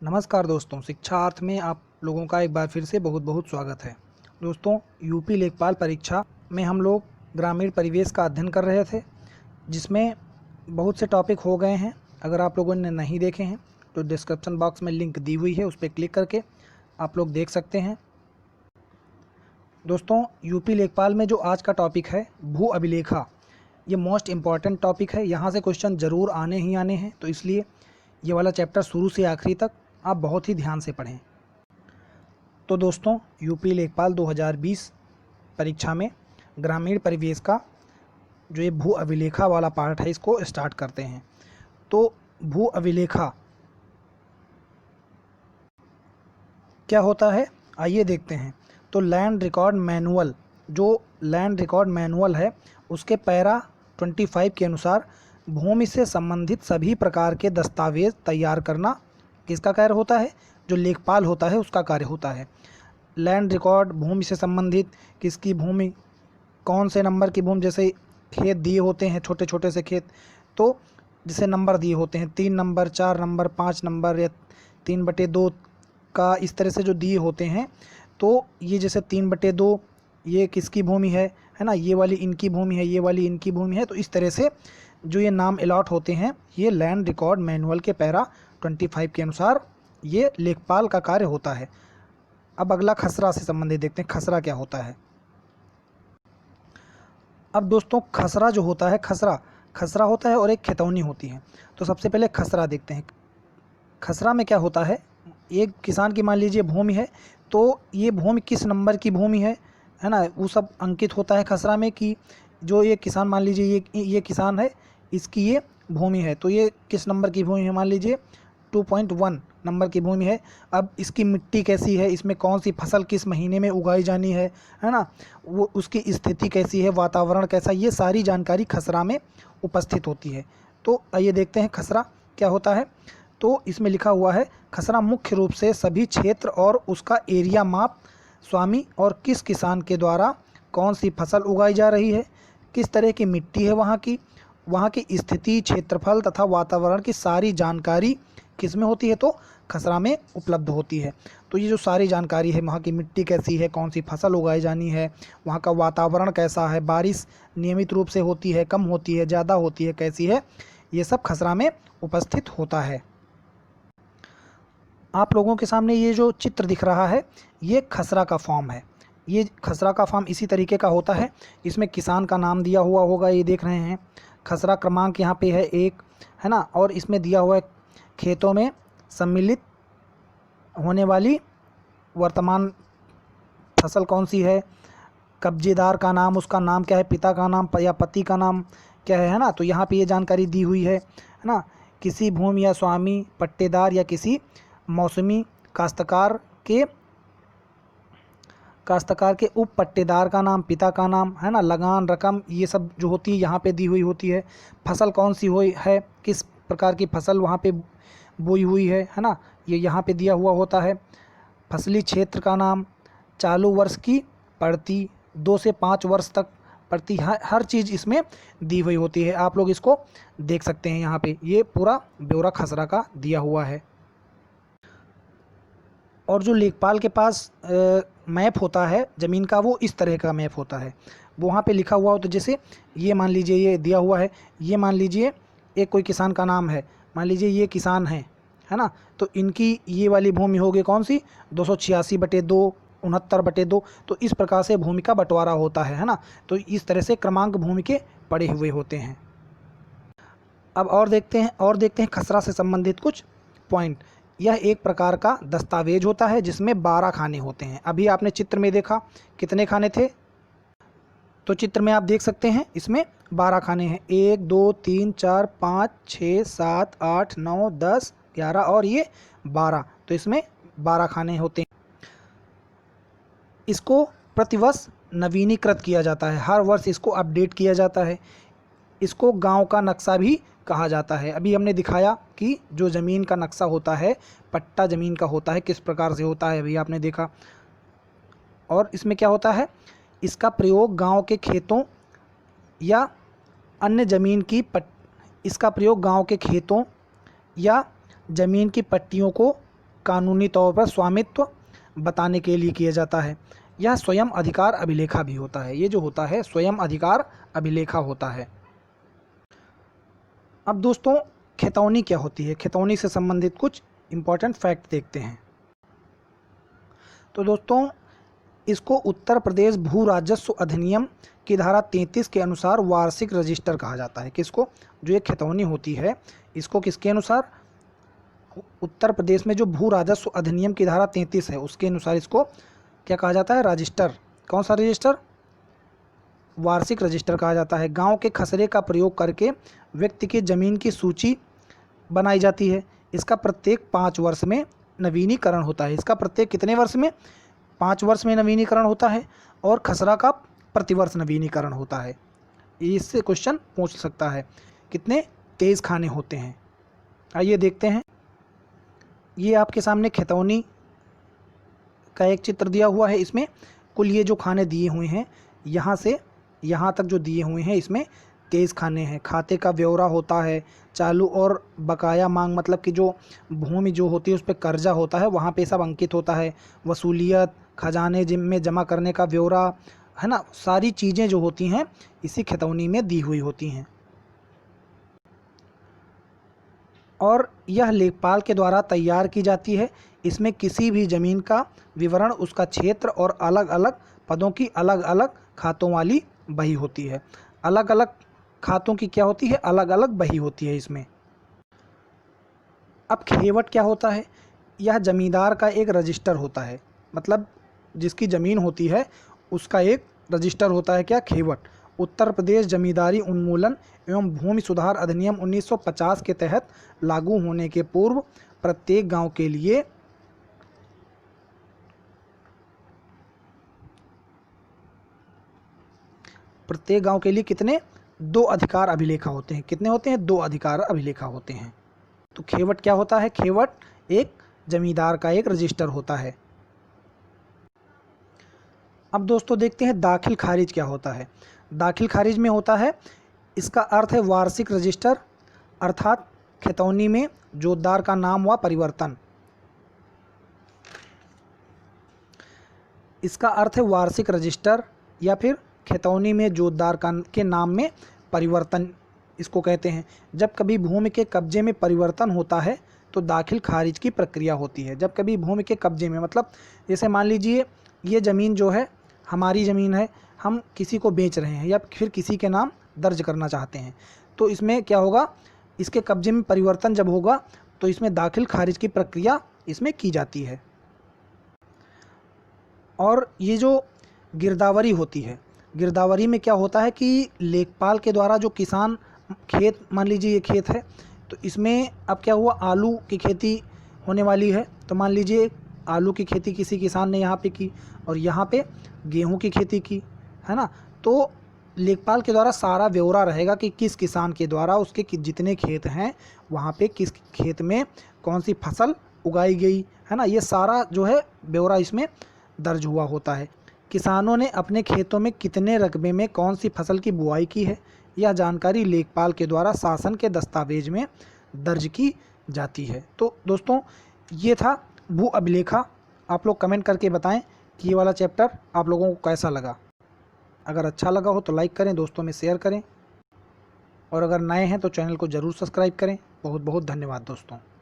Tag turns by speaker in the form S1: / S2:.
S1: नमस्कार दोस्तों, शिक्षार्थ में आप लोगों का एक बार फिर से बहुत बहुत स्वागत है। दोस्तों, यूपी लेखपाल परीक्षा में हम लोग ग्रामीण परिवेश का अध्ययन कर रहे थे, जिसमें बहुत से टॉपिक हो गए हैं। अगर आप लोगों ने नहीं देखे हैं तो डिस्क्रिप्शन बॉक्स में लिंक दी हुई है, उस पर क्लिक करके आप लोग देख सकते हैं। दोस्तों, यूपी लेखपाल में जो आज का टॉपिक है भू अभिलेखा, ये मोस्ट इम्पॉर्टेंट टॉपिक है। यहाँ से क्वेश्चन ज़रूर आने ही आने हैं, तो इसलिए ये वाला चैप्टर शुरू से आखिरी तक आप बहुत ही ध्यान से पढ़ें। तो दोस्तों, यूपी लेखपाल 2020 परीक्षा में ग्रामीण परिवेश का जो ये भू अभिलेखा वाला पार्ट है, इसको स्टार्ट करते हैं। तो भू अभिलेखा क्या होता है, आइए देखते हैं। तो लैंड रिकॉर्ड मैनुअल, जो लैंड रिकॉर्ड मैनुअल है, उसके पैरा 25 के अनुसार भूमि से संबंधित सभी प्रकार के दस्तावेज तैयार करना किसका कार्य होता है? जो लेखपाल होता है उसका कार्य होता है। लैंड रिकॉर्ड, भूमि से संबंधित, किसकी भूमि, कौन से नंबर की भूमि, जैसे खेत दिए होते हैं, छोटे छोटे से खेत, तो जैसे नंबर दिए होते हैं 3 नंबर, 4 नंबर, 5 नंबर या 3/2 का, इस तरह से जो दिए होते हैं, तो ये जैसे 3/2 ये किसकी भूमि है ना, ये वाली इनकी भूमि है, ये वाली इनकी भूमि है। तो इस तरह से जो ये नाम अलॉट होते हैं, ये लैंड रिकॉर्ड मैनुअल के पैरा 25 के अनुसार ये लेखपाल का कार्य होता है। अब अगला खसरा से संबंधित देखते हैं, खसरा क्या होता है। अब दोस्तों, खसरा जो होता है, खसरा होता है और एक खेतौनी होती है। तो सबसे पहले खसरा देखते हैं। खसरा में क्या होता है, एक किसान की मान लीजिए भूमि है, तो ये भूमि किस नंबर की भूमि है ना, वो सब अंकित होता है खसरा में कि जो ये किसान, मान लीजिए ये किसान है, इसकी ये भूमि है, तो ये किस नंबर की भूमि है, मान लीजिए 2.1 नंबर की भूमि है। अब इसकी मिट्टी कैसी है, इसमें कौन सी फसल किस महीने में उगाई जानी है ना, वो उसकी स्थिति कैसी है, वातावरण कैसा, ये सारी जानकारी खसरा में उपस्थित होती है। तो आइए देखते हैं खसरा क्या होता है। तो इसमें लिखा हुआ है, खसरा मुख्य रूप से सभी क्षेत्र और उसका एरिया माप, स्वामी और किस किसान के द्वारा कौन सी फसल उगाई जा रही है, किस तरह की मिट्टी है वहाँ की स्थिति, क्षेत्रफल तथा वातावरण की सारी जानकारी किस में होती है, तो खसरा में उपलब्ध होती है। तो ये जो सारी जानकारी है, वहाँ की मिट्टी कैसी है, कौन सी फसल उगाई जानी है, वहाँ का वातावरण कैसा है, बारिश नियमित रूप से होती है, कम होती है, ज़्यादा होती है, कैसी है, ये सब खसरा में उपस्थित होता है। आप लोगों के सामने ये जो चित्र दिख रहा है, ये खसरा का फॉर्म है। ये खसरा का फॉर्म इसी तरीके का होता है। इसमें किसान का नाम दिया हुआ होगा, ये देख रहे हैं। खसरा क्रमांक यहाँ पे है 1, है ना, और इसमें दिया हुआ है खेतों में सम्मिलित होने वाली वर्तमान फसल कौन सी है, कब्जेदार का नाम, उसका नाम क्या है, पिता का नाम या पति का नाम क्या है ना। तो यहाँ पे ये जानकारी दी हुई है ना। किसी भूमि या स्वामी, पट्टेदार या किसी मौसमी काश्तकार के उप पट्टेदार का नाम, पिता का नाम, है ना, लगान रकम, ये सब जो होती है यहाँ पे दी हुई होती है। फसल कौन सी हुई है, किस प्रकार की फसल वहाँ पे बोई हुई है ना, ये यहाँ पे दिया हुआ होता है। फसली क्षेत्र का नाम, चालू वर्ष की पड़ती, 2 से 5 वर्ष तक पड़ती, हर चीज़ इसमें दी हुई होती है। आप लोग इसको देख सकते हैं, यहाँ पे ये पूरा ब्यौरा खसरा का दिया हुआ है। और जो लेखपाल के पास मैप होता है ज़मीन का, वो इस तरह का मैप होता है। वो वहाँ पे लिखा हुआ हो, तो जैसे ये मान लीजिए ये दिया हुआ है, ये मान लीजिए एक कोई किसान का नाम है, मान लीजिए ये किसान है ना, तो इनकी ये वाली भूमि होगी कौन सी, 286/2, 69/2। तो इस प्रकार से भूमि का बंटवारा होता है ना। तो इस तरह से क्रमांक भूमि के पड़े हुए होते हैं। अब और देखते हैं खसरा से संबंधित कुछ पॉइंट। यह एक प्रकार का दस्तावेज होता है जिसमें 12 खाने होते हैं। अभी आपने चित्र में देखा कितने खाने थे, तो चित्र में आप देख सकते हैं इसमें 12 खाने हैं। 1 2 3 4 5 6 7 8 9 10 11 और ये 12, तो इसमें 12 खाने होते हैं। इसको प्रतिवर्ष नवीनीकृत किया जाता है, हर वर्ष इसको अपडेट किया जाता है। इसको गांव का नक्शा भी कहा जाता है। अभी हमने दिखाया कि जो ज़मीन का नक्शा होता है, पट्टा ज़मीन का होता है, किस प्रकार से होता है, अभी आपने देखा। और इसमें क्या होता है, इसका प्रयोग गांव के खेतों या अन्य ज़मीन की इसका प्रयोग गांव के खेतों या ज़मीन की पट्टियों को कानूनी तौर पर स्वामित्व बताने के लिए किया जाता है। यह स्वयं अधिकार अभिलेखा भी होता है। ये जो होता है स्वयं अधिकार अभिलेखा होता है। अब दोस्तों खितौनी क्या होती है, खितौनी से संबंधित कुछ इम्पोर्टेंट फैक्ट देखते हैं। तो दोस्तों इसको उत्तर प्रदेश भू राजस्व अधिनियम की धारा 33 के अनुसार वार्षिक रजिस्टर कहा जाता है। किसको, जो ये खितौनी होती है इसको किसके अनुसार, उत्तर प्रदेश में जो भू राजस्व अधिनियम की धारा 33 है उसके अनुसार इसको क्या कहा जाता है, रजिस्टर। कौन सा रजिस्टर, वार्षिक रजिस्टर कहा जाता है। गांव के खसरे का प्रयोग करके व्यक्ति की ज़मीन की सूची बनाई जाती है। इसका प्रत्येक 5 वर्ष में नवीनीकरण होता है। इसका प्रत्येक कितने वर्ष में, 5 वर्ष में नवीनीकरण होता है। और खसरा का प्रतिवर्ष नवीनीकरण होता है। इससे क्वेश्चन पूछ सकता है। कितने 23 खाने होते हैं। आइए देखते हैं। ये आपके सामने खितौनी का एक चित्र दिया हुआ है। इसमें कुल ये जो खाने दिए हुए हैं यहाँ से यहाँ तक जो दिए हुए हैं इसमें 23 खाने हैं। खाते का ब्यौरा होता है। चालू और बकाया मांग मतलब कि जो भूमि जो होती है उस पर कर्जा होता है वहाँ पे सब अंकित होता है। वसूलियत, खजाने में जमा करने का ब्यौरा है ना, सारी चीज़ें जो होती हैं इसी खितौनी में दी हुई होती हैं। और यह लेखपाल के द्वारा तैयार की जाती है। इसमें किसी भी ज़मीन का विवरण, उसका क्षेत्र और अलग अलग पदों की अलग अलग खातों वाली बही होती है। अलग अलग खातों की क्या होती है, अलग अलग बही होती है इसमें। अब खेवट क्या होता है, यह जमींदार का एक रजिस्टर होता है। मतलब जिसकी ज़मीन होती है उसका एक रजिस्टर होता है। क्या, खेवट। उत्तर प्रदेश जमींदारी उन्मूलन एवं भूमि सुधार अधिनियम 1950 के तहत लागू होने के पूर्व प्रत्येक गांव के लिए कितने, 2 अधिकार अभिलेखा होते हैं। कितने होते हैं, 2 अधिकार अभिलेखा होते हैं। तो खेवट क्या होता है, खेवट एक जमींदार का एक रजिस्टर होता है। अब दोस्तों देखते हैं दाखिल खारिज क्या होता है। दाखिल खारिज में होता है, इसका अर्थ है वार्षिक रजिस्टर, अर्थात खितौनी में जोतदार का नाम व परिवर्तन। इसका अर्थ है वार्षिक रजिस्टर या फिर खितौनी में जोतदार के नाम में परिवर्तन इसको कहते हैं। जब कभी भूमि के कब्जे में परिवर्तन होता है तो दाखिल खारिज की प्रक्रिया होती है। जब कभी भूमि के कब्जे में मतलब जैसे मान लीजिए ये ज़मीन जो है हमारी ज़मीन है, हम किसी को बेच रहे हैं या फिर किसी के नाम दर्ज करना चाहते हैं, तो इसमें क्या होगा, इसके कब्जे में परिवर्तन जब होगा तो इसमें दाखिल खारिज की प्रक्रिया इसमें की जाती है। और ये जो गिरदावरी होती है, गिरदावरी में क्या होता है कि लेखपाल के द्वारा जो किसान खेत, मान लीजिए ये खेत है तो इसमें अब क्या हुआ, आलू की खेती होने वाली है। तो मान लीजिए आलू की खेती किसी किसान ने यहाँ पे की और यहाँ पे गेहूं की खेती की, है ना। तो लेखपाल के द्वारा सारा ब्यौरा रहेगा कि किस किसान के द्वारा उसके जितने खेत हैं वहाँ पे किस खेत में कौन सी फसल उगाई गई, है ना। ये सारा जो है ब्यौरा इसमें दर्ज हुआ होता है। किसानों ने अपने खेतों में कितने रकबे में कौन सी फसल की बुआई की है, यह जानकारी लेखपाल के द्वारा शासन के दस्तावेज में दर्ज की जाती है। तो दोस्तों ये था भू अभिलेखा। आप लोग कमेंट करके बताएं कि ये वाला चैप्टर आप लोगों को कैसा लगा। अगर अच्छा लगा हो तो लाइक करें, दोस्तों में शेयर करें और अगर नए हैं तो चैनल को ज़रूर सब्सक्राइब करें। बहुत बहुत धन्यवाद दोस्तों।